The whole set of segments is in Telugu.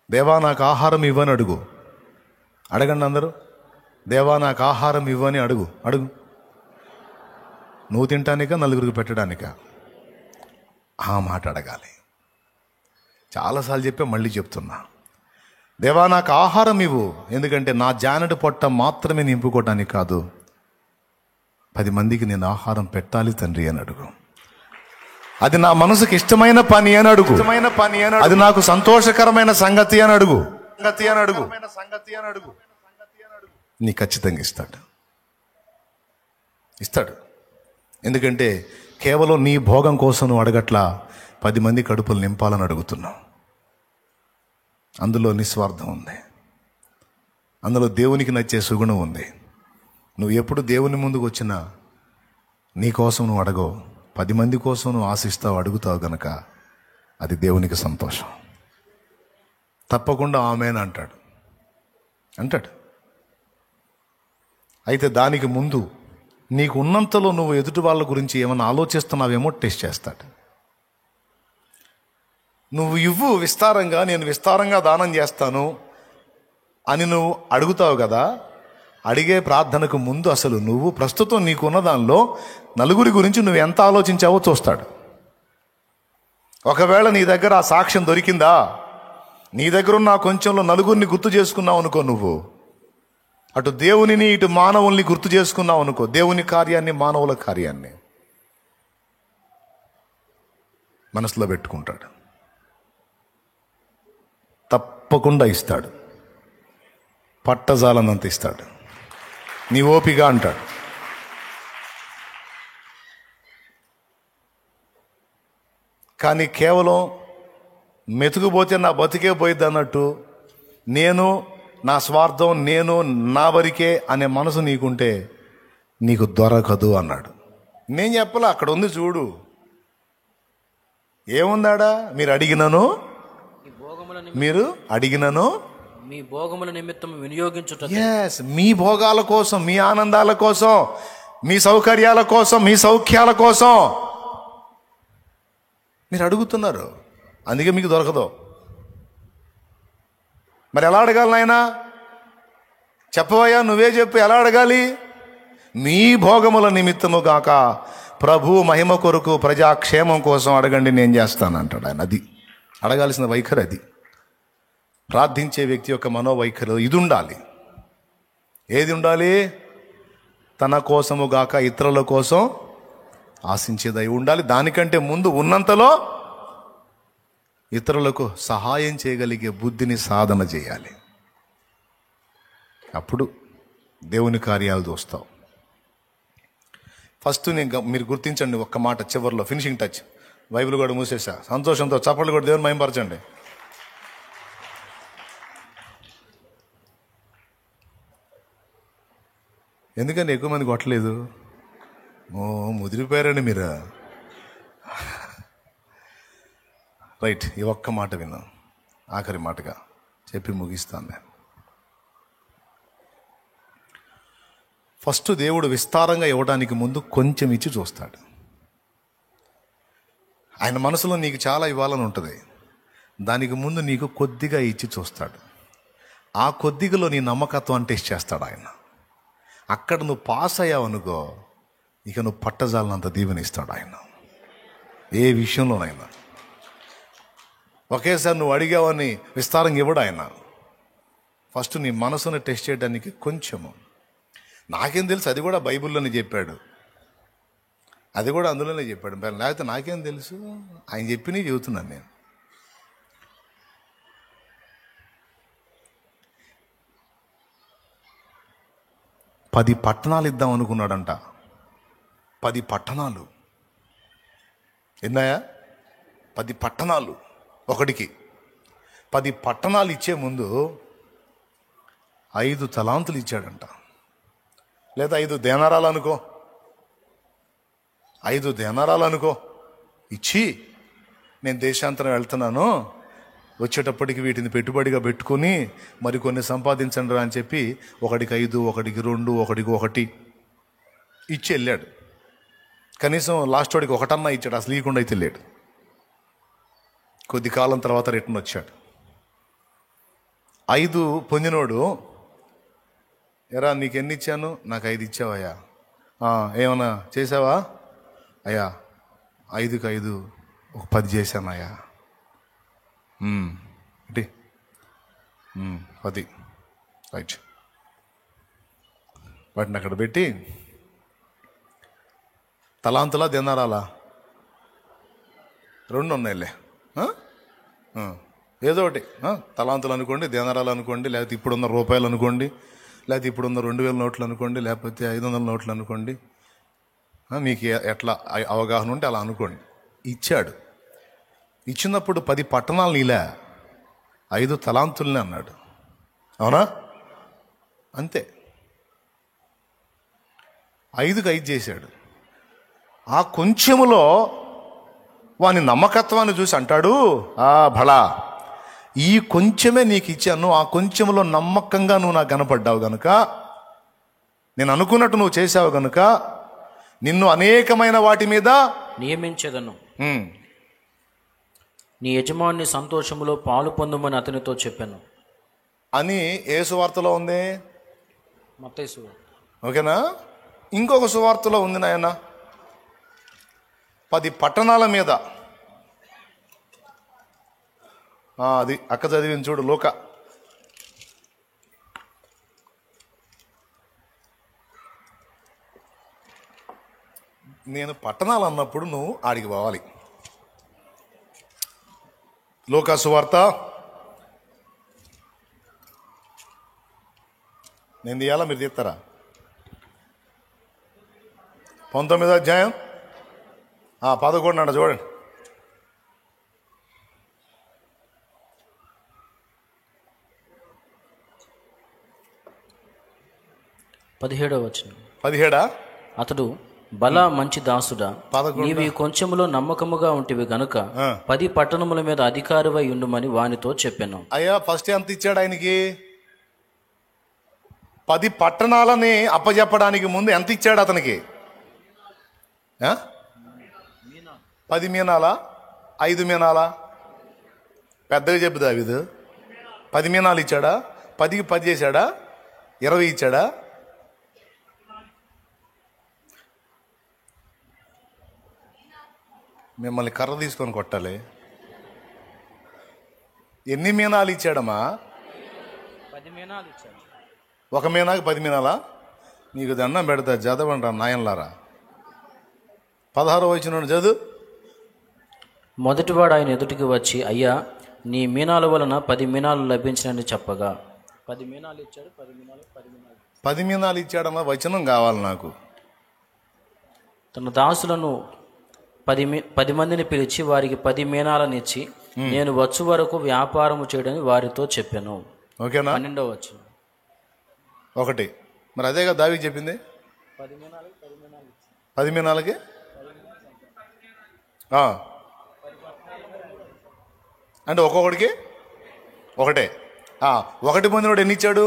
దేవా నాకు ఆహారం ఇవ్వని అడుగు. అడగండి అందరూ. దేవా నాకు ఆహారం ఇవ్వని అడుగు. నువ్వు తినటానికా నలుగురికి పెట్టడానికా? ఆ మాట అడగాలి. చాలాసార్లు చెప్పా, మళ్ళీ చెప్తున్నా. దేవా నాకు ఆహారం ఇవ్వు, ఎందుకంటే నా జానటి పొట్ట మాత్రమే నింపుకోవటానికి కాదు, 10 మందికి నేను ఆహారం పెట్టాలి తండ్రి అని అడుగు. అది నా మనసుకి ఇష్టమైన పని అని అడుగు. అది నాకు సంతోషకరమైన సంగతి అని అడుగు. నీ ఖచ్చితంగా ఇస్తాడు. ఎందుకంటే కేవలం నీ భోగం కోసం నువ్వు అడగట్లా, 10 మంది కడుపులు నింపాలని అడుగుతున్నావు. అందులో నిస్వార్థం ఉంది, అందులో దేవునికి నచ్చే సుగుణం ఉంది. నువ్వు ఎప్పుడు దేవుని ముందుకు వచ్చినా నీ కోసం నువ్వు అడగవు, 10 మంది కోసం నువ్వు ఆశిస్తావు, అడుగుతావు గనక అది దేవునికి సంతోషం. తప్పకుండా ఆమేన్ అంటాడు. అయితే దానికి ముందు నీకు ఉన్నంతలో నువ్వు ఎదుటి వాళ్ళ గురించి ఏమైనా ఆలోచిస్తున్నావేమో టెస్ట్ చేస్తాడు. నువ్వు ఇవ్వు విస్తారంగా, నేను విస్తారంగా దానం చేస్తాను అని నువ్వు అడుగుతావు కదా. అడిగే ప్రార్థనకు ముందు అసలు నువ్వు ప్రస్తుతం నీకున్న దానిలో నలుగురి గురించి నువ్వు ఎంత ఆలోచించావో చూస్తాడు. ఒకవేళ నీ దగ్గర ఆ సాక్ష్యం దొరికిందా, నీ దగ్గరున్న ఆ కొంచెంలో నలుగురిని గుర్తు చేసుకున్నావు అనుకో, నువ్వు అటు దేవునిని ఇటు మానవుల్ని గుర్తు చేసుకున్నావు అనుకో, దేవుని కార్యాన్ని మానవుల కార్యాన్ని మనసులో పెట్టుకుంటాడు. తప్పకుండా ఇస్తాడు, పట్టజాలనంత ఇస్తాడు. నీ ఓపిక అంటాడు. కానీ కేవలం మెతుకుపోతే నా బతికే పోయిద్ది అన్నట్టు, నేను నా స్వార్థం, నేను నా వరకే అనే మనసు నీకుంటే నీకు దొరకదు అన్నాడు. నేను చెప్పలే, అక్కడ ఉంది చూడు. ఏముందాడా? మీరు అడిగినను మీ భోగముల నిమిత్తం వినియోగించుట. మీ భోగాల కోసం, మీ ఆనందాల కోసం, మీ సౌకర్యాల కోసం, మీ సౌఖ్యాల కోసం మీరు అడుగుతున్నారు. అందుకే మీకు దొరకదు. మరి ఎలా అడగాలి నాయనా? చెప్పవయ్యా, నువ్వే చెప్పు, ఎలా అడగాలి? మీ భోగముల నిమిత్తము గాక ప్రభు మహిమ కొరకు ప్రజాక్షేమం కోసం అడగండి, నేను చేస్తాను అంటాడు ఆయన. అది అడగాల్సిన వైఖరి. అది ప్రార్థించే వ్యక్తి యొక్క మనోవైఖరి ఇది ఉండాలి. ఏది ఉండాలి? తన కోసము గాక ఇతరుల కోసం ఆశించేదై ఉండాలి. దానికంటే ముందు ఉన్నంతలో ఇతరులకు సహాయం చేయగలిగే బుద్ధిని సాధన చేయాలి. అప్పుడు దేవుని కార్యాలు చూస్తావు. ఫస్ట్ మీరు గుర్తించండి ఒక్క మాట చివరిలో, ఫినిషింగ్ టచ్. బైబిల్ కూడా మూసేసా. సంతోషంతో చప్పట్లు కూడా దేవుని మహిమపరచండి. ఎందుకని ఎక్కువ మంది కొట్టలేదు? ముదిరిపోయారండి మీరు. రైట్, ఈ ఒక్క మాట విన్నాం, ఆఖరి మాటగా చెప్పి ముగిస్తాను నేను. ఫస్ట్ దేవుడు విస్తారంగా ఇవ్వడానికి ముందు కొంచెం ఇచ్చి చూస్తాడు. ఆయన మనసులో నీకు చాలా ఇవ్వాలని ఉంటుంది, దానికి ముందు నీకు కొద్దిగా ఇచ్చి చూస్తాడు. ఆ కొద్దిగలో నీ నమ్మకత్వాన్ని టెస్ట్ చేస్తాడు ఆయన. అక్కడ నువ్వు పాస్ అయ్యావనుకో, ఇక నువ్వు పట్టజాలనంత దీవెనిస్తాడు ఆయన. ఏ విషయంలోనైనా ఒకేసారి నువ్వు అడిగావని విస్తారంగా ఇవ్వడు ఆయన. ఫస్ట్ నీ మనసును టెస్ట్ చేయడానికి కొంచెము. నాకేం తెలుసు, అది కూడా బైబిల్లోనే చెప్పాడు, అది కూడా అందులోనే చెప్పాడు. లేకపోతే నాకేం తెలుసు, ఆయన చెప్పి చెబుతున్నాను నేను. పది పట్టణాలు ఇద్దాం అనుకున్నాడంట. 10 పట్టణాలు. ఎన్నాయా? 10 పట్టణాలు. ఒకటికి 10 పట్టణాలు ఇచ్చే ముందు 5 తలాంతులు ఇచ్చాడంట. లేదా 5 దేనారాలు అనుకో, 5 దేనారాలు అనుకో. ఇచ్చి, నేను దేశాంతరం వెళ్తున్నాను, వచ్చేటప్పటికి వీటిని పెట్టుబడిగా పెట్టుకొని మరికొన్ని సంపాదించండి రా అని చెప్పి ఒకటికి 5, ఒకటికి 2, ఒకటికి 1 ఇచ్చి వెళ్ళాడు. కనీసం లాస్ట్ వాడికి 1 ఇచ్చాడు, అసలు ఇవ్వకుండా అయితే వెళ్ళాడు. కొద్ది కాలం తర్వాత రిటర్న్ వచ్చాడు. 5 పొందినోడు, ఎరా నీకు ఎన్ని ఇచ్చాను? నాకు 5 ఇచ్చావయ్యా. ఏమన్నా చేసావా? అయ్యా 5కి 5 ఒక 10 చేశానయ్యా. ఏంటి 10 రైట్. వాటిని అక్కడ పెట్టి తలాంతులా దినారాలా 2 ఉన్నాయిలే, ఏదో ఒకటి, తలాంతులు అనుకోండి, దినారాలు అనుకోండి, లేకపోతే ఇప్పుడున్న రూపాయలు అనుకోండి, లేకపోతే ఇప్పుడున్న 2000 నోట్లు అనుకోండి, లేకపోతే 500 నోట్లు అనుకోండి, మీకు ఎట్లా అవగాహన ఉంటే అలా అనుకోండి. ఇచ్చాడు. ఇచ్చినప్పుడు 10 పట్టణాలు నీలా 5 తలాంతుల్ని అన్నాడు. అవునా? అంతే. 5కి 5 చేశాడు. ఆ కొంచెములో వాని నమ్మకత్వాన్ని చూసి అంటాడు, భళా, ఈ కొంచెమే నీకు ఇచ్చాను, ఆ కొంచెంలో నమ్మకంగా నువ్వు నాకు కనపడ్డావు గనుక, నేను అనుకున్నట్టు నువ్వు చేసావు గనుక నిన్ను అనేకమైన వాటి మీద నియమించదను, నీ యజమాని సంతోషములో పాలు పొందమని అతనితో చెప్పాను అని ఏ సువార్తలో ఉంది? మత్తయి సువార్త. ఓకేనా? ఇంకొక సువార్తలో ఉంది నాయన, 10 పట్టణాల మీద. అది అక్క చదివింది చూడు, లోక. నేను పట్టణాలు అన్నప్పుడు నువ్వు ఆడికి పోవాలి. లోకా సువార్త నేను తీయాలా, మీరు తీస్తారా? 19వ అధ్యాయం 11 అంట, చూడండి. పదిహేడవ వచనం. 17. అతడు, బల మంచి దాసుడా, 11. నీవు ఈ కొంచెములో నమ్మకముగా ఉంటివి గనుక 10 పట్టణముల మీద అధికారివై ఉండుమని వానితో చెప్పాను. అయ్యా ఫస్ట్ ఎంత ఇచ్చాడు ఆయనకి? 10 పట్టణాలని అప్పచెప్పడానికి ముందు ఎంత ఇచ్చాడు అతనికి? 10 మీనాలా 5 మీనాలా? పెద్దగా చెప్పు దావీదు. 10 మీనాలు ఇచ్చాడా? 10కి 10 చేశాడా? 20 ఇచ్చాడా? మిమ్మల్ని కర్ర తీసుకొని కొట్టాలి. ఎన్ని మీనాలు ఇచ్చాడమ్మా? 10 మీనాలు ఇచ్చాడు. 1 మీనాకి 10 మీనాలా? నీకు దండం పెడతా, చదవండి నాయనలారా. 16వ వచనం చదువు. మొదటివాడు ఆయన ఎదుటికి వచ్చి, అయ్యా నీ మీనాల వలన 10 మీనాలు లభించినని చెప్పగా 10 మీనాలు ఇచ్చాడు. 10 మీనాలు ఇచ్చాడమ్మా, వచనం కావాలి నాకు. తన దాసులను 10 మందిని పిలిచి వారికి 10 మీనాలను ఇచ్చి, నేను వచ్చు వరకు వ్యాపారము చేయడని వారితో చెప్పాను. ఓకేనా? 12వ వచనం. 1 మరి అదేగా దావీదు చెప్పింది. 10 మీనాలకి అంటే ఒక్కొక్కడికి ఒకటే. 1 పొందినోడు ఎన్ని ఇచ్చాడు?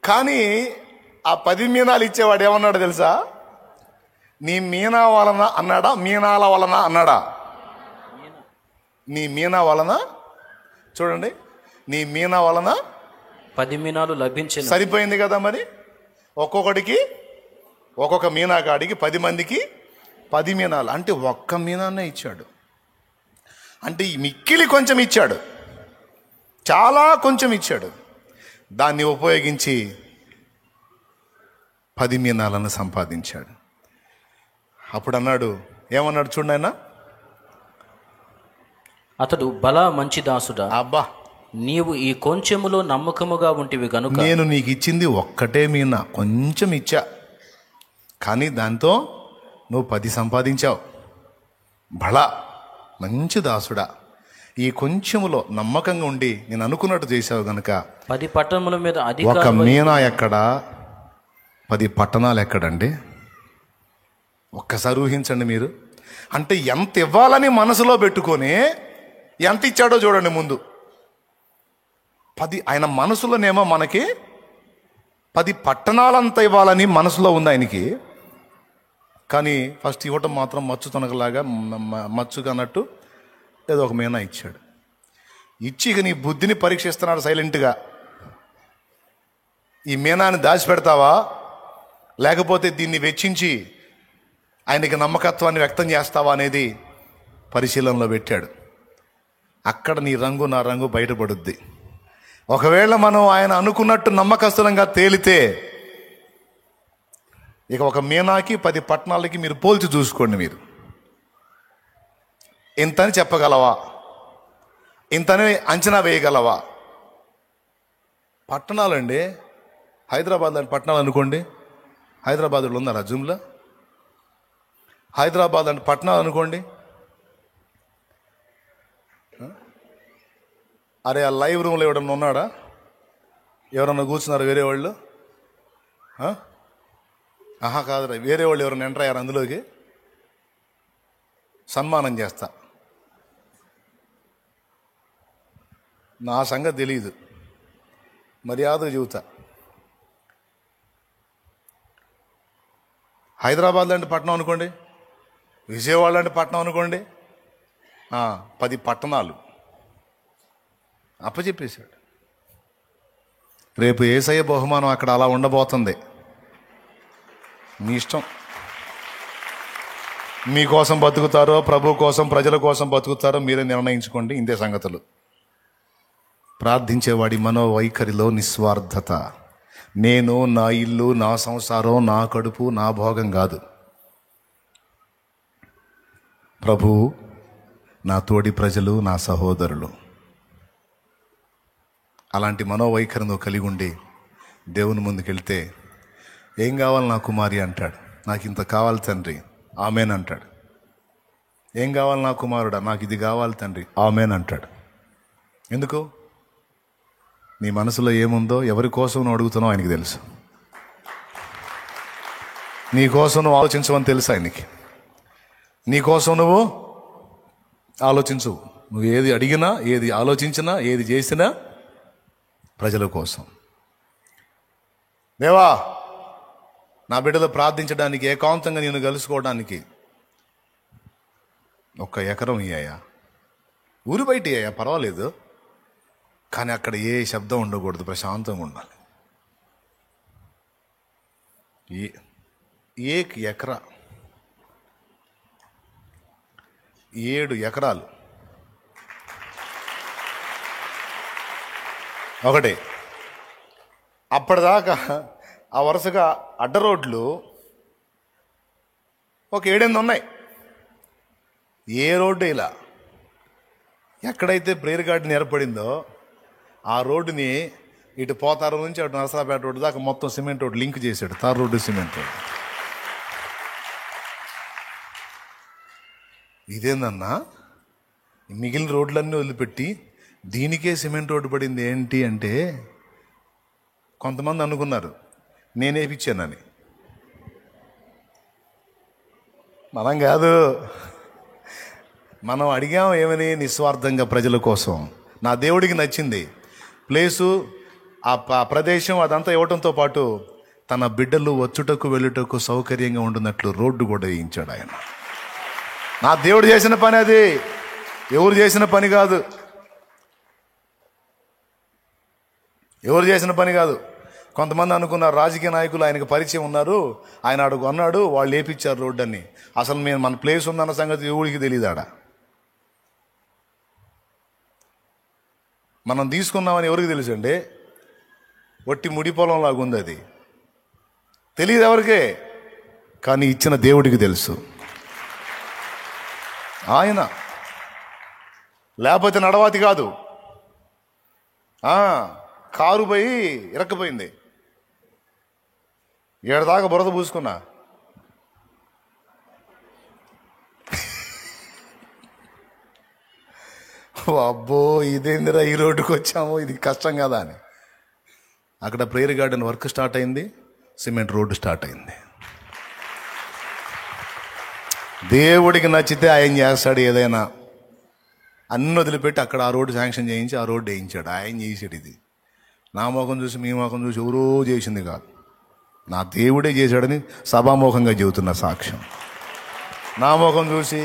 కానీ ఆ 10 మీనాలు ఇచ్చేవాడు ఏమన్నాడు తెలుసా? నీ మీనా వలన అన్నాడా, మీనాల వలన అన్నాడా? నీ మీనా వలన, చూడండి, నీ మీనా వలన 10 మీనాలు లభించింది. సరిపోయింది కదా. మరి ఒక్కొక్కడికి ఒక్కొక్క మీనా కాడికి 10 మందికి 10 మీనాలు అంటే 1 మీనాన్నే ఇచ్చాడు. అంటే ఈ మిక్కిలి కొంచెం ఇచ్చాడు, చాలా కొంచెం ఇచ్చాడు. దాన్ని ఉపయోగించి 10 మీనాలను సంపాదించాడు. అప్పుడు అన్నాడు, ఏమన్నాడు చూడండి ఆయన, అతడు, బల మంచి దాసుడా, అబ్బా నీవు ఈ కొంచెములో నమ్మకముగా ఉంటివి గనుక నేను నీకు ఇచ్చింది 1 మీనా, కొంచెం ఇచ్చా, కానీ దాంతో నువ్వు 10 సంపాదించావు. బళ మంచి దాసుడా, ఈ కొంచెములో నమ్మకంగా ఉండి నేను అనుకున్నట్టు చేశావు గనుక 10 పట్టణముల మీద 1 మీనా ఎక్కడా, 10 పట్టణాలు ఎక్కడండి? ఒక్కసారి ఊహించండి మీరు. అంటే ఎంత ఇవ్వాలని మనసులో పెట్టుకొని ఎంత ఇచ్చాడో చూడండి. ముందు 10, ఆయన మనసులోనేమో మనకి 10 పట్టణాలంతా ఇవ్వాలని మనసులో ఉంది ఆయనకి. కానీ ఫస్ట్ ఇవ్వటం మాత్రం మచ్చు తొనకలాగా మచ్చుగా అన్నట్టు ఏదో ఒక మీనా ఇచ్చాడు. ఇచ్చి ఇక నీ బుద్ధిని పరీక్షిస్తున్నాడు సైలెంట్గా. ఈ మీనాన్ని దాచిపెడతావా, లేకపోతే దీన్ని వెచ్చించి ఆయనకి నమ్మకత్వాన్ని వ్యక్తం చేస్తావా అనేది పరిశీలనలో పెట్టాడు. అక్కడ నీ రంగు నా రంగు బయటపడుద్ది. ఒకవేళ మనం ఆయన అనుకున్నట్టు నమ్మకస్తులంగా తేలితే ఇక ఒక మీనాకి 10 పట్టణాలకి మీరు పోల్చి చూసుకోండి. మీరు ఇంతని చెప్పగలవా, ఇంతని అంచనా వేయగలవా? పట్టణాలండి, హైదరాబాద్ లాంటి పట్టణాలు అనుకోండి. హైదరాబాద్లో ఉన్నారా జూమ్లో? హైదరాబాద్ లాంటి పట్టణాలు అనుకోండి. అరే ఆ లైవ్ రూమ్లో ఎవడన్నా ఉన్నాడా? ఎవరన్నా కూర్చున్నారు వేరే వాళ్ళు? ఆహా కాదురా, వేరే వాళ్ళు ఎవరైనా ఎంటర్ అయ్యారు అందులోకి? సన్మానం చేస్తా. నా సంగతి తెలియదు, మర్యాదగా చెబుతా. హైదరాబాద్ లాంటి పట్టణం అనుకోండి, విజయవాడ లాంటి పట్టణం అనుకోండి, 10 పట్టణాలు అప్పచెప్పేశాడు. రేపు యేసయ్య బహుమానం అక్కడ అలా ఉండబోతుంది. మీ ఇష్టం. మీకోసం బతుకుతారో, ప్రభు కోసం, ప్రజల కోసం బతుకుతారో మీరే నిర్ణయించుకోండి. ఇంతే సంగతులు. ప్రార్థించేవాడి మనోవైఖరిలో నిస్వార్థత. నేను, నా ఇల్లు, నా సంసారం, నా కడుపు, నా భోగం కాదు. ప్రభు, నా తోడి ప్రజలు, నా సహోదరులు. అలాంటి మనోవైఖరి నువ్వు కలిగి ఉండి దేవుని ముందుకెళ్తే, ఏం కావాలి నా కుమారి అంటాడు. నాకు ఇంత కావాలి తండ్రి, ఆమెన్ అంటాడు. ఏం కావాలి నా కుమారుడా, నాకు ఇది కావాలి తండ్రి, ఆమెన్ అంటాడు. ఎందుకు? నీ మనసులో ఏముందో, ఎవరి కోసం నువ్వు అడుగుతున్నావు ఆయనకి తెలుసు. నీ కోసం నువ్వు ఆలోచించవని తెలుసు ఆయనకి. నీ కోసం నువ్వు ఆలోచించు. నువ్వు ఏది అడిగినా, ఏది ఆలోచించినా, ఏది చేసినా ప్రజల కోసం. దేవా, నా బిడ్డలు ప్రార్థించడానికి, ఏకాంతంగా నేను కలుసుకోవడానికి 1 ఎకరం ఇయ్యాయా, ఊరు బయట ఇయ్యాయా పర్వాలేదు, కానీ అక్కడ ఏ శబ్దం ఉండకూడదు, ప్రశాంతంగా ఉండాలి. 1 ఎకరా 7 ఎకరాలు ఒకటే. అప్పటిదాకా ఆ వరుసగా అడ్డ రోడ్లు ఒక 7-8 ఉన్నాయి. ఏ రోడ్డు ఇలా ఎక్కడైతే ప్రేయర్ గార్డెన్ ఏర్పడిందో ఆ రోడ్డుని ఇటు పోతారం నుంచి అటు నరసరాపేట రోడ్డు దాకా మొత్తం సిమెంట్ రోడ్డు లింక్ చేశాడు. Tar road, cement road. ఇదేందన్నా, మిగిలిన రోడ్లన్నీ వదిలిపెట్టి దీనికే సిమెంట్ రోడ్డు పడింది ఏంటి అంటే, కొంతమంది అనుకున్నారు నేనే వేయించానని. మనం కాదు, మనం అడిగాం ఏమని? నిస్వార్థంగా ప్రజల కోసం. నా దేవుడికి నచ్చింది ప్లేసు, ఆ ప్రదేశం, అదంతా ఇవ్వటంతో పాటు తన బిడ్డలు వచ్చుటకు వెళ్ళుటకు సౌకర్యంగా ఉంటున్నట్లు రోడ్డు కూడా వేయించాడు ఆయన. నా దేవుడు చేసిన పని అది, ఎవరు చేసిన పని కాదు. ఎవరు చేసిన పని కాదు. కొంతమంది అనుకున్నారు రాజకీయ నాయకులు ఆయనకు పరిచయం ఉన్నారు, ఆయన అడుగు అన్నాడు, వాళ్ళు లేపించారు రోడ్డు అని. అసలు మేము మన ప్లేస్ ఉందన్న సంగతి ఎవరికి తెలియదాడ. మనం తీసుకున్నామని ఎవరికి తెలుసు అండి? ఒట్టి ముడి పొలం లాగా ఉంది అది, తెలియదు ఎవరికే, కానీ ఇచ్చిన దేవుడికి తెలుసు. ఆయన లేకపోతే నడవాతి కాదు. కారు పోయి ఇరక్కపోయింది, 7 దాకా బురద పూసుకున్నా. అబ్బో ఇదేందిరా ఈ రోడ్డుకు వచ్చాము, ఇది కష్టం కదా అని. అక్కడ ప్రేయర్ గార్డెన్ వర్క్ స్టార్ట్ అయింది, సిమెంట్ రోడ్డు స్టార్ట్ అయింది. దేవుడికి నచ్చితే ఆయన చేస్తాడు ఏదైనా. అన్ని వదిలిపెట్టి అక్కడ ఆ రోడ్డు శాంక్షన్ చేయించి ఆ రోడ్డు వేయించాడు. ఆయన చేసాడు. ఇది నా మొఖం చూసి, మీ మొఖం చూసి ఎవరో చేసింది కాదు. నా దేవుడే చేశాడని సభాముఖంగా చెబుతున్న సాక్ష్యం. నా ముఖం చూసి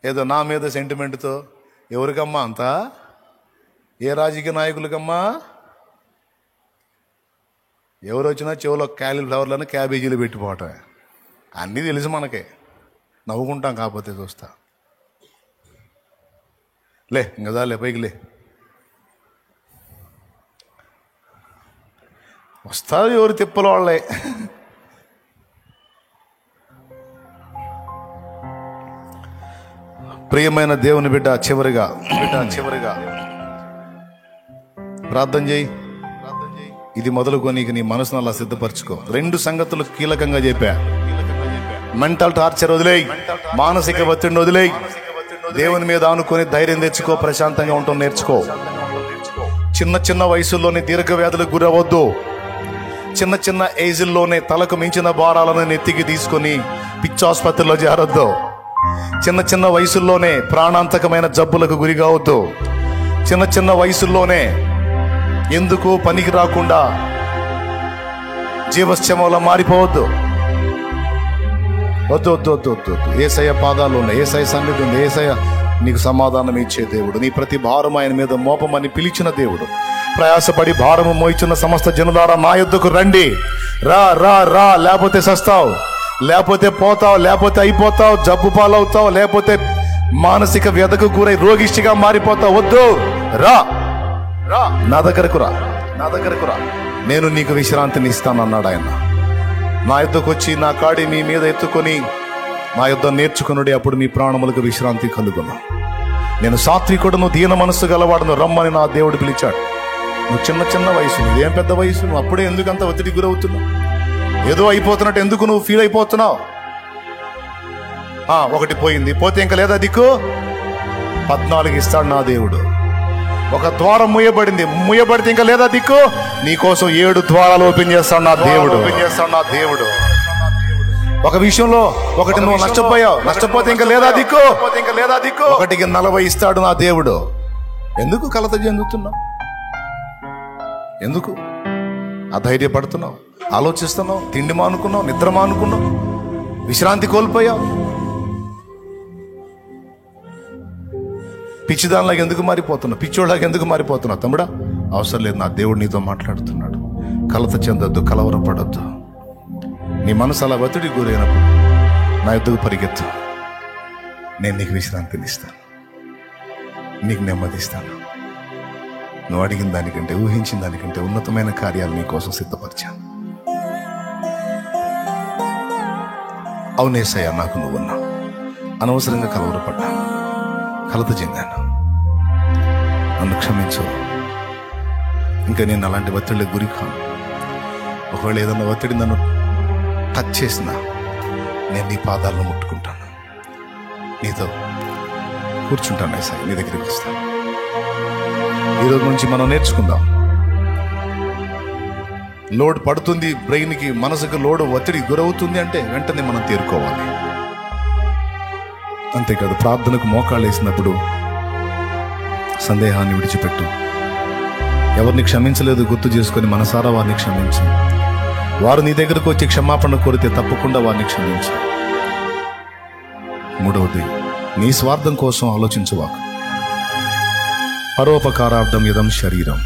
ఏదో నా మీద సెంటిమెంట్తో ఎవరికమ్మా అంతా? ఏ రాజకీయ నాయకులకమ్మా? ఎవరు వచ్చినా చెవులో క్యాలీఫ్లవర్లను క్యాబేజీలు పెట్టిపోవటం అన్నీ తెలుసు మనకే. నవ్వుకుంటాం కాకపోతే చూస్తా. లే ఇంకా లే పైకి లే. వస్తారు ఎవరు తిప్పల వాళ్ళే. ప్రియమైన దేవుని బిడ్డ, చివరిగా ప్రార్థన చేయి. ఇది మొదలుకొని నీ మనసును అలా సిద్ధపరచుకో. 2 సంగతులు కీలకంగా చెప్పా. మెంటల్ టార్చర్ వదిలేయి, మానసిక ఒత్తిడిని వదిలేయి, దేవుని మీద ఆనుకొని ధైర్యం తెచ్చుకో, ప్రశాంతంగా ఉండటం నేర్చుకో. చిన్న వయసుల్లోనే దీర్ఘ వ్యాధులకు గురవద్దు. చిన్న ఏజ్ల్లోనే తలకు మించిన భారాలను నెత్తికి తీసుకొని పిచ్చాసుపత్రిలో చేరొద్దు. చిన్న వయసుల్లోనే ప్రాణాంతకమైన జబ్బులకు గురి కావద్దు. చిన్న వయసుల్లోనే ఎందుకు పనికి రాకుండా జీవశ్చమంలో మారిపోవద్దు. వద్దు. యేసయ్య పాదాలు ఉన్నాయి, యేసయ్య సన్నిధి ఉంది. యేసయ్య నీకు సమాధానం ఇచ్చే దేవుడు. నీ ప్రతి భారం ఆయన మీద మోపమని పిలిచిన దేవుడు. ప్రయాసపడి భారము మోయిచున్న సమస్త జనులారా నా యొద్దకు రండి. రా రా రా, లేకపోతే సస్తావు, లేకపోతే పోతావు, లేకపోతే అయిపోతావు, జబ్బు పాలవుతావు, లేకపోతే మానసిక వ్యధకు గురై రోగిష్టిగా మారిపోతావు. వద్దు, రా రా, నా దగ్గరకు రా, నేను నీకు విశ్రాంతిని ఇస్తానన్నాడు ఆయన. నా యొద్దకు వచ్చి నా కాడి మీ మీద ఎత్తుకొని నా యొద్ద నేర్చుకునుడి, అప్పుడు మీ ప్రాణములకు విశ్రాంతి కలుగును. నేను సాత్వికుడును, దీన మనస్సు గలవాడును, రమ్మని నా దేవుడు పిలిచాడు. నువ్వు చిన్న వయసు, నువ్వేం పెద్ద వయసు, నువ్వు అప్పుడే ఎందుకు అంత ఒత్తిడికి గురవుతున్నావు? ఏదో అయిపోతున్నట్టు ఎందుకు నువ్వు ఫీల్ అయిపోతున్నావు? ఒకటి పోయింది, పోతే ఇంకా లేదా దిక్కు? 14 ఇస్తాడు నా దేవుడు. ఒక ద్వారం ముయ్యబడితే ఇంకా లేదా దిక్కు? నీకోసం 7 ద్వారాలు ఓపెన్ చేస్తాడు నా దేవుడు. ఒక విషయంలో ఒకటి నువ్వు నష్టపోతే ఇంకా లేదా దిక్కు? 1కి 40 ఇస్తాడు నా దేవుడు. ఎందుకు కలత చెందుతున్నావు? ఎందుకు అధైర్యపడుతున్నావు? ఆలోచిస్తున్నావు, తిండి మానుకున్నావు, నిద్ర మానుకున్నావు, విశ్రాంతి కోల్పోయావు. పిచ్చిదానిలాగా ఎందుకు మారిపోతున్నావు? పిచ్చోళ్ళలాగా ఎందుకు మారిపోతున్నావు? తమ్ముడా, అవసరం లేదు. నా దేవుడు నీతో మాట్లాడుతున్నాడు. కలత చెందొద్దు, కలవరపడొద్దు. నీ మనసు అలా ఒత్తిడి గురైనప్పుడు నా ఎద్దుకు పరిగెత్తు. నేను నీకు విశ్రాంతిని ఇస్తాను, నీకు నెమ్మది ఇస్తాను. నువ్వు అడిగిన దానికంటే, ఊహించిన దానికంటే ఉన్నతమైన కార్యాలు నీ కోసం సిద్ధపరిచాను. అవునేసయ్యా, నాకు నువ్వున్నావు. అనవసరంగా కలవరపడ్డాను, కలత చెందాను, నన్ను క్షమించు. ఇంకా నేను అలాంటి ఒత్తిడికి గురి కాను. ఒకవేళ ఏదన్నా ఒత్తిడి నన్ను టచ్ చేసినా నేను నీ పాదాలను ముట్టుకుంటాను, నీతో కూర్చుంటాను. ఏసయ్య, నీ దగ్గరికి వస్తాను. ఈరోజు నుంచి మనం నేర్చుకుందాం. లోడ్ పడుతుంది బ్రెయిన్కి, మనసుకు లోడ్ ఒత్తిడి గురవుతుంది అంటే వెంటనే మనం తేరుకోవాలి. అంతేకాదు, ప్రార్థనకు మోకాళ్ళు వేసినప్పుడు సందేహాన్ని విడిచిపెట్టు. ఎవరిని క్షమించలేదు గుర్తు చేసుకొని మనసారా వారిని క్షమించు. వారు నీ దగ్గరకు వచ్చి క్షమాపణ కోరితే తప్పకుండా వారిని క్షమించు. 3వది, నీ స్వార్థం కోసం ఆలోచించువాకు. పరోపకారార్థం ఇదం శరీరం.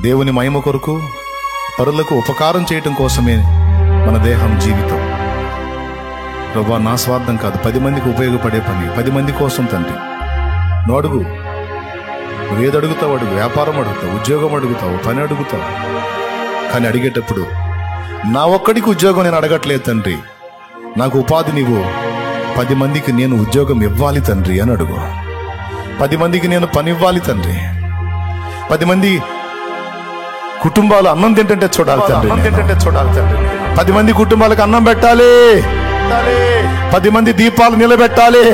దేవుని మహిమ కొరకు పరులకు ఉపకారం చేయటం కోసమే మన దేహం, జీవితం. ప్రభువా, నా స్వార్థం కాదు, 10 మందికి ఉపయోగపడే పని, 10 మంది కోసం తండ్రి. నువ్వు అడుగు, నువ్వేది అడుగుతావు అడుగు. వ్యాపారం అడుగుతావు, ఉద్యోగం అడుగుతావు, పని అడుగుతావు. కానీ అడిగేటప్పుడు నా ఒక్కడికి ఉద్యోగం నేను అడగట్లేదు తండ్రి, నాకు ఉపాధి నీవు, 10 మందికి నేను ఉద్యోగం ఇవ్వాలి తండ్రి అని అడుగు. 10 మందికి నేను పని ఇవ్వాలి తండ్రి. 10 మంది కుటుంబాలు అన్నం తింటుంటే చూడాలి తండ్రి. 10 మంది కుటుంబాలకు అన్నం పెట్టాలి. 10 మంది దీపాలు నిలబెట్టాలి.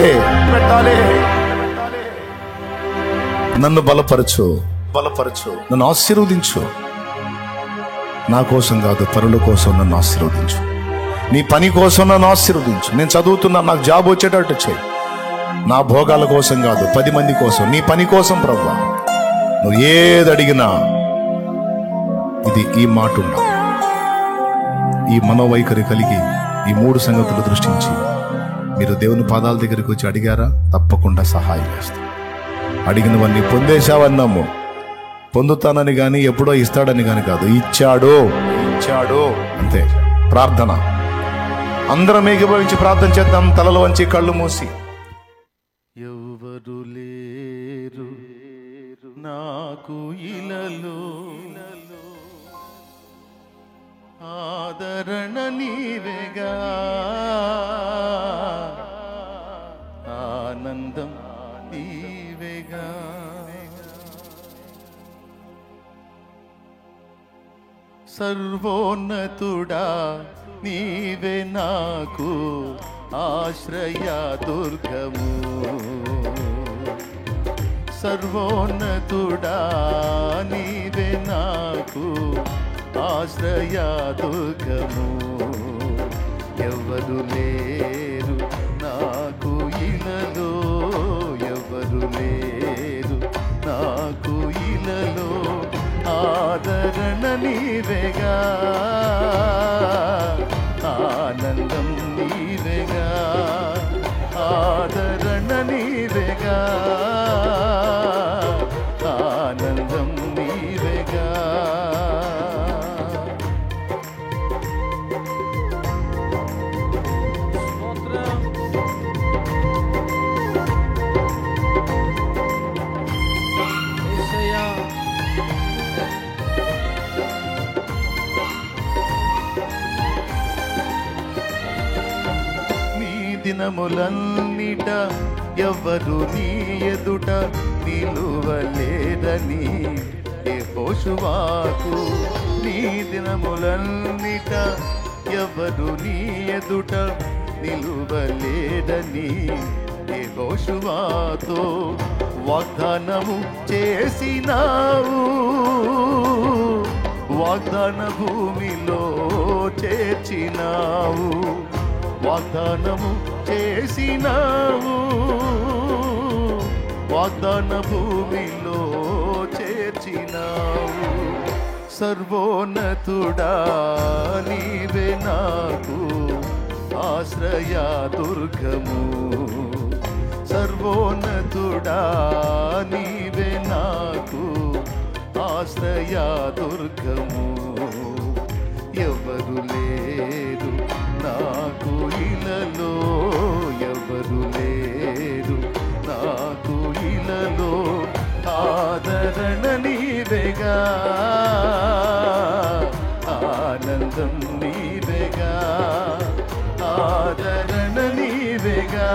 నన్ను బలపరచు, నన్ను ఆశీర్వదించు. నా కోసం కాదు, పరుల కోసం నన్ను ఆశీర్వదించు. నీ పని కోసం నన్ను ఆశీర్వదించు. నేను చదువుతున్నా, నాకు జాబ్ వచ్చేటట్టు చేయి. నా భోగాల కోసం కాదు, 10 మంది కోసం, నీ పని కోసం ప్రభువా. నువ్వు ఏది అడిగినా ఈ మాట ఉండాలి. ఈ మనోవైఖరి కలిగి ఈ 3 సంగతులు దృష్టించి మీరు దేవుని పాదాల దగ్గరికి వచ్చి అడిగారా? తప్పకుండా సహాయం చేస్తాం. అడిగినవన్నీ పొందేశావన్నాము. పొందుతానని కానీ ఎప్పుడో ఇస్తాడని కానీ కాదు, ఇచ్చాడు అంతే. ప్రార్థన అందరం ఏకీభవించి ప్రార్థన చేద్దాం. తలలు వంచి కళ్ళు మూసి. ఎవరు లేరు నాకు ఇలలో, ఆదరణ నీవేగా, ఆనందం నీవేగా. సర్వోన్నతుడా నీవే నాకు ఆశ్రయ దుర్గము. సర్వోన్నతుడా నీవే నాకు ఆశ్రయ దుర్గము. ఎవరు లేరు నాకు ఇలలో, ఎవరు లేరు నాకు ఇలలో, ఆదరణ నీవేగా, ఆనందం నీవేగా, ఆదరణ నీవేగా, ఆనందం నీవేగా. దినములన్నిట ఎవరు నీ ఎదుట నిలువలేరని యెహోషువాకు. నీ దినములన్నిట ఎవరు నీ ఎదుట నిలువలేరని యెహోషువాతో వాగ్దానము చేసినావు. వాగ్దాన భూమిలో చేర్చినావు, వాగ్దానము చేసినావు, వాగ్దాన భూమిలో చేర్చినావు. సర్వోన్నతుడా నీవే నాకు ఆశ్రయ దుర్గము. సర్వోన్నతుడా నీవే నాకు ఆశ్రయ దుర్గము. ఎవరు లేరు నాకు ఇలలో, ఎవరు లేరు నాకు ఇలలో, ఆదరణ నీవేగా, ఆనందం నీవేగా, ఆదరణ నీవేగా,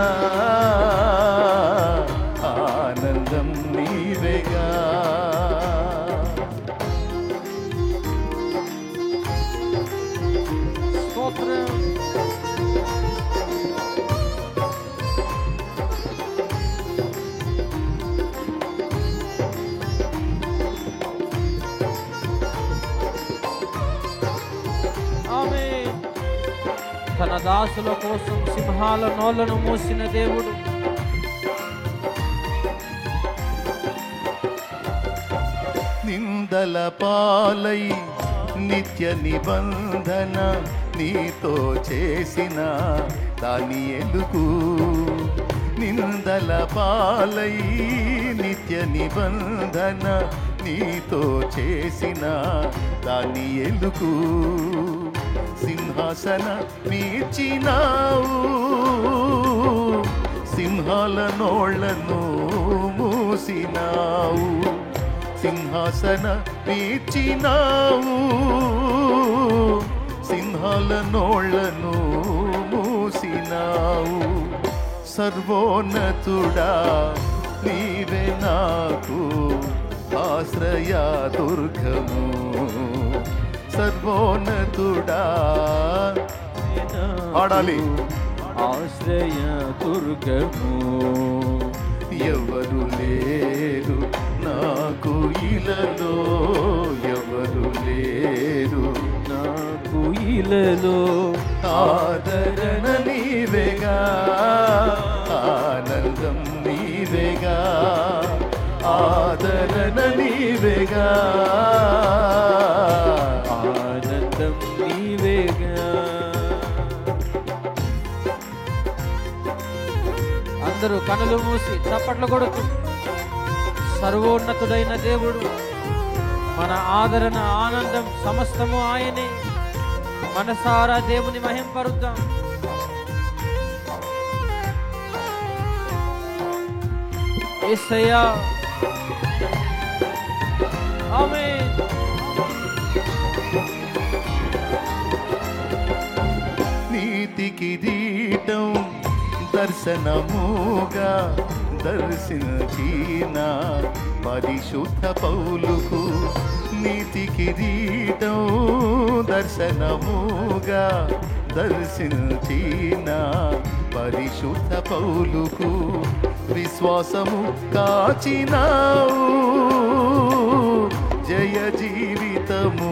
ఆనందం నీవేగా. తన దాసుల కోసం సింహాల నోళ్లను మూసిన దేవుడు, నిందల పాలై నిత్య నిబంధన నీతో చేసిన దానియేలుకు. నిందల పాలై నిత్య నిబంధన నీతో చేసిన దానియేలుకు. సింహాసన మీర్చినావు, సింహాల నోళ్లను మూసినావు. సింహాసన మీర్చినావు, సింహాల నోళ్లను మూసినావు. సర్వోన్నతుడా నీవే నాకు ఆశ్రయ దుర్గము. సర్వోన్నతుడా ఆడాలి, ఆశ్రయ దుర్గము. ఎవరు లేరు నాకు ఇలలో, ఎవరు లేరు నాకు ఇలలో, ఆదరణ నీవేగా, ఆనందం నీవేగా, ఆదరణ నీవేగా, నీవేగా. అందరూ కనులు మూసి చప్పట్లు కొడుతూ సర్వోన్నతుడైన దేవుడు, మన ఆదరణ, ఆనందం సమస్తము ఆయనే. మనసారా దేవుని మహింపరుద్దాం. యేసయ్యా, ఆమేన్. నీతి కిరీటం దర్శనముగా దర్శించిన పరిశుద్ధ పౌలుకు, నీతి కిరీటం దర్శనముగా దర్శించిన పరిశుద్ధ పౌలుకు విశ్వాసము కాచినావు, జయ జీవితము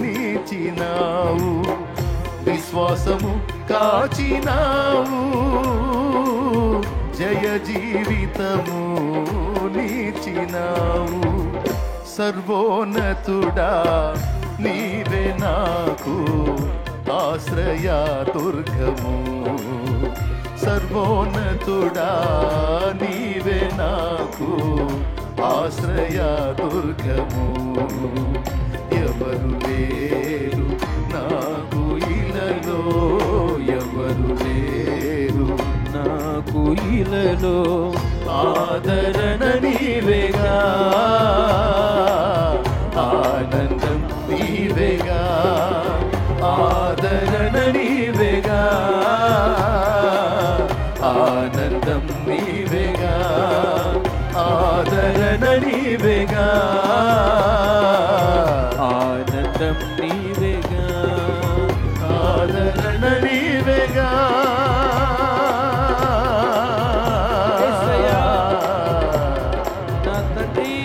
నీచినావు. విశ్వాసము కాచినావు, జయ జీవితము నీచినావు. సర్వోన్నతుడా నీవే నాకు ఆశ్రయ దుర్గము, సర్వోన్నతుడా నీవే నాకు ఆశ్రయ దుర్గము. ఎవరు లేరు నాకు ఇలలో, ఎవరు లేరు నాకు ఇలలో, ఆదరణ నీవేగా, ఆనందం నీవేగా, ఆదరణ నీవేగా, ఆనందం నీవేగా, ఆదరణ నీవేగా, ఆనందం నీవేగా. ఆదరణ నీవేగా. యేసయ్యా, నా తండ్రి,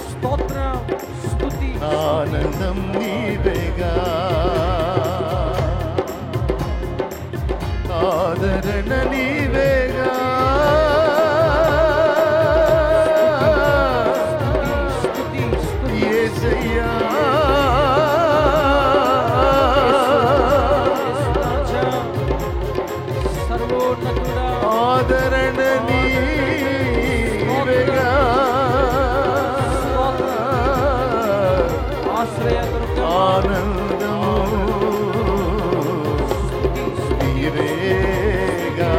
స్తోత్రం, స్తుతి. ఆనందం నీవేగా, ఆదరణ నీవేగా. స్తుతి, స్తుతి. యేసయ్యా, యేసురాజా, సర్వోన్నతుడా, ఆదరణ నీవేగా. ఆశ్రయదుర్గం, ఆనందము నీవేగా.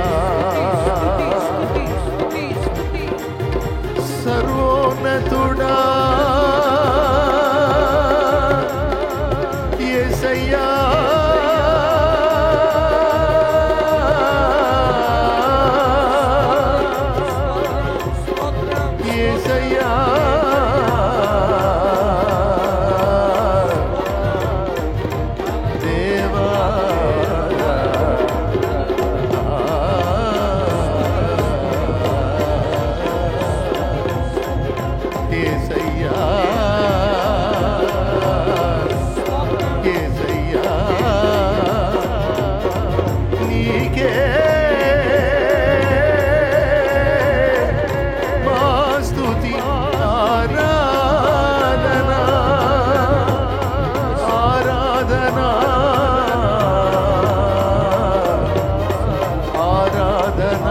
స్తుతి, స్తుతి, స్తుతి. సర్వోన్నతుడా యేసయ్యా, స్తోత్రం, యేసయ్యా, దేవా, యేసయ్యా, యేసయ్యా, నీకే మా స్తుతి ఆరాధన, ఆరాధన, ఆరాధన,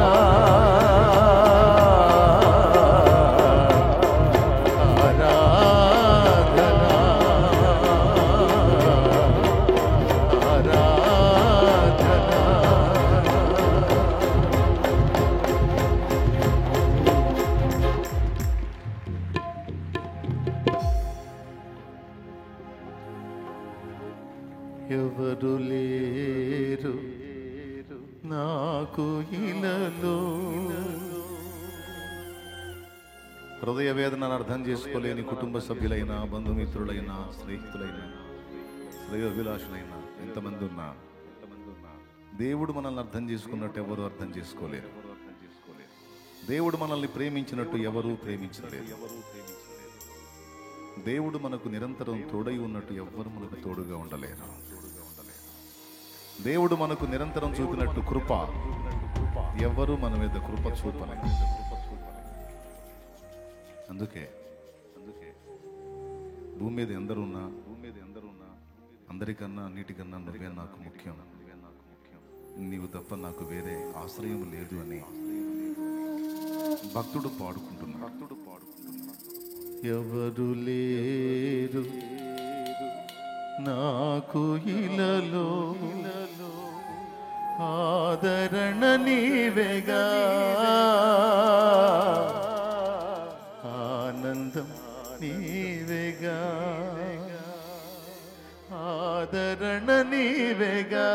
ఎవరు లేరు నాకు ఇలలో. హృదయ వేదనను అర్థం చేసుకోలేని కుటుంబ సభ్యులైన, బంధుమిత్రులైన, స్నేహితులైన, శ్రేయోభిలాషులైన ఎంతమంది ఉన్నా దేవుడు మనల్ని అర్థం చేసుకున్నట్టు ఎవరు అర్థం చేసుకోలేరు. దేవుడు మనల్ని ప్రేమించినట్టు ఎవరూ ప్రేమించలేరు. దేవుడు మనకు నిరంతరం తోడై ఉన్నట్టు ఎవ్వరు మనకు తోడుగా ఉండలేరు. దేవుడు మనకు నిరంతరం చూపినట్టు కృప ఎవ్వరూ మన మీద కృప చూపలేరు. అందుకే భూమి మీద ఎందరున్నా అందరికన్నా అన్నిటికన్నా నువ్వే నాకు ముఖ్యం, నీవు తప్ప నాకు వేరే ఆశ్రయం లేదు అని భక్తుడు పాడుకుంటున్నాడు. ఎవరు లేరు నాకు ఇలలో, ఆదరణ నీవేగా, ఆనందం నీవేగా, ఆదరణ నీవేగా,